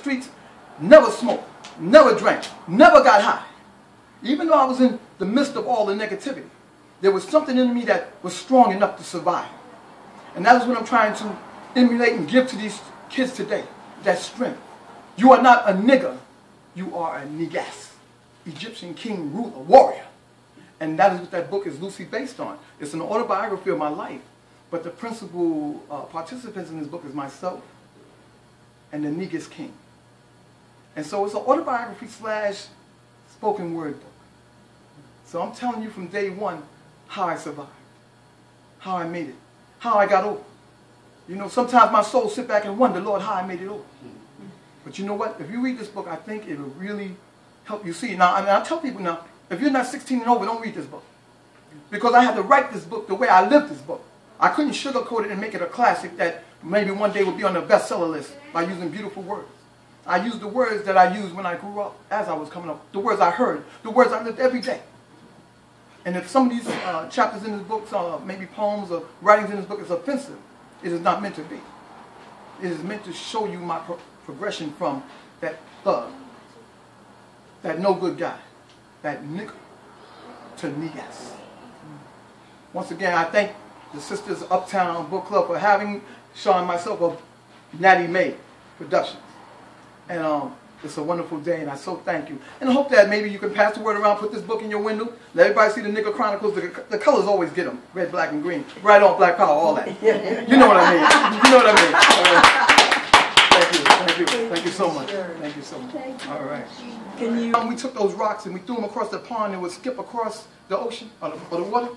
streets, never smoked, never drank, never got high. Even though I was in the midst of all the negativity, there was something in me that was strong enough to survive. And that is what I'm trying to emulate and give to these kids today, that strength. You are not a nigger, you are a niggas, Egyptian king, ruler, warrior. And that is what that book is loosely based on. It's an autobiography of my life, but the principal participants in this book is myself and the Negus king. And so it's an autobiography / spoken word book. So I'm telling you from day one how I survived, how I made it, how I got over. You know, sometimes my soul sit back and wonder, Lord, how I made it over. But you know what? If you read this book, I think it will really help you see. Now, I tell people now, if you're not 16 and over, don't read this book. Because I had to write this book the way I lived this book. I couldn't sugarcoat it and make it a classic that maybe one day would be on the bestseller list by using beautiful words. I used the words that I used when I grew up, as I was coming up, the words I heard, the words I lived every day. And if some of these chapters in this book, maybe poems or writings in this book is offensive, it is not meant to be. It is meant to show you my progression from that thug, that no good guy, that nigger, to Negas. Once again, I thank the Sisters Uptown Book Club for having Sean and myself of Natty May Productions. And it's a wonderful day, and I so thank you. And I hope that maybe you can pass the word around, put this book in your window, let everybody see the Nigger Chronicles. The colors always get them, red, black, and green. Right on, Black Power, all that. You know what I mean. You know what I mean. Thank you so much. Thank you so much. All right. We took those rocks and we threw them across the pond and would skip across the ocean or the water.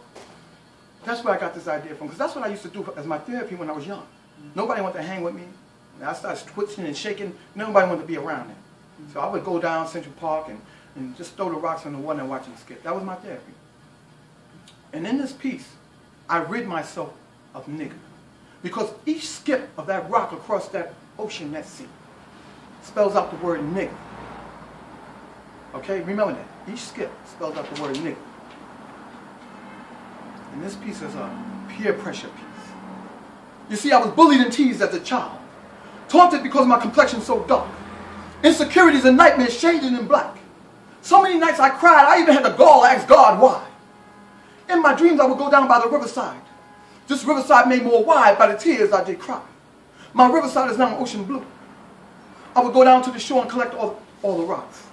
That's where I got this idea from, because that's what I used to do as my therapy when I was young. Nobody wanted to hang with me. And I started twitching and shaking. Nobody wanted to be around it. So I would go down Central Park and just throw the rocks in the water and watch them skip. That was my therapy. And in this piece, I rid myself of nigger. Because each skip of that rock across that ocean, that sea, spells out the word nigger. Okay, remember that. Each skip spells out the word nigger. And this piece is a peer pressure piece. You see, I was bullied and teased as a child. Taunted because my complexion so dark. Insecurities and nightmares shaded in black. So many nights I cried, I even had the gall to ask God why. In my dreams I would go down by the riverside. This riverside made more wide by the tears I did cry. My riverside is now ocean blue. I would go down to the shore and collect all the rocks.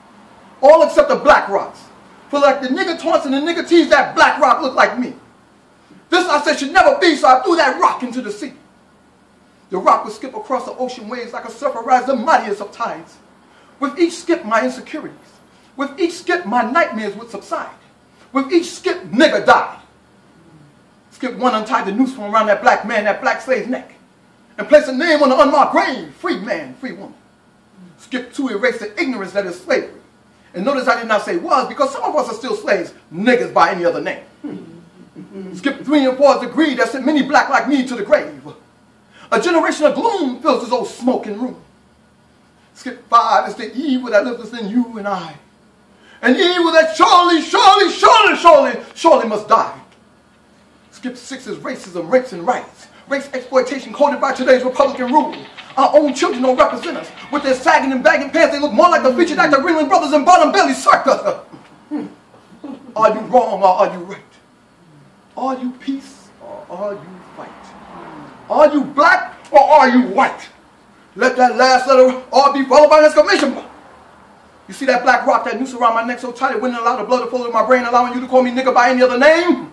All except the black rocks. For like the nigger taunts and the nigger teased, that black rock looked like me. This I said should never be, so I threw that rock into the sea. The rock would skip across the ocean waves like a surfer rides the mightiest of tides. With each skip, my insecurities. With each skip, my nightmares would subside. With each skip, nigger died. Skip one untied the noose from around that black man, that black slave's neck, and placed a name on the unmarked grave, free man, free woman. Skip two erased the ignorance that is slavery. And notice I did not say was, because some of us are still slaves, niggas by any other name. Skip 3 and 4 is the greed that sent many black like me to the grave. A generation of gloom fills this old smoking room. Skip 5 is the evil that lives within you and I. An evil that surely must die. Skip 6 is racism, rapes, and riots. Race exploitation coded by today's Republican rule. Our own children don't represent us. With their sagging and bagging pants, they look more like the featured actor Ringling Brothers and Bottom Belly Circus. Are you wrong or are you right? Are you peace or are you fight? Are you black or are you white? Let that last letter R be followed by an exclamation mark. You see that black rock, that noose around my neck so tight it wouldn't allow the blood to flow to my brain, allowing you to call me nigger by any other name?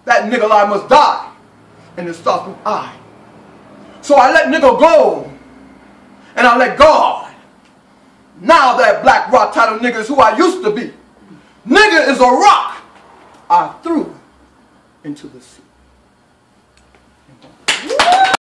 That nigger lie must die. And it starts with I. So I let nigger go. And I let God. Now that black rock titled nigger is who I used to be. Nigger is a rock I threw into the sea.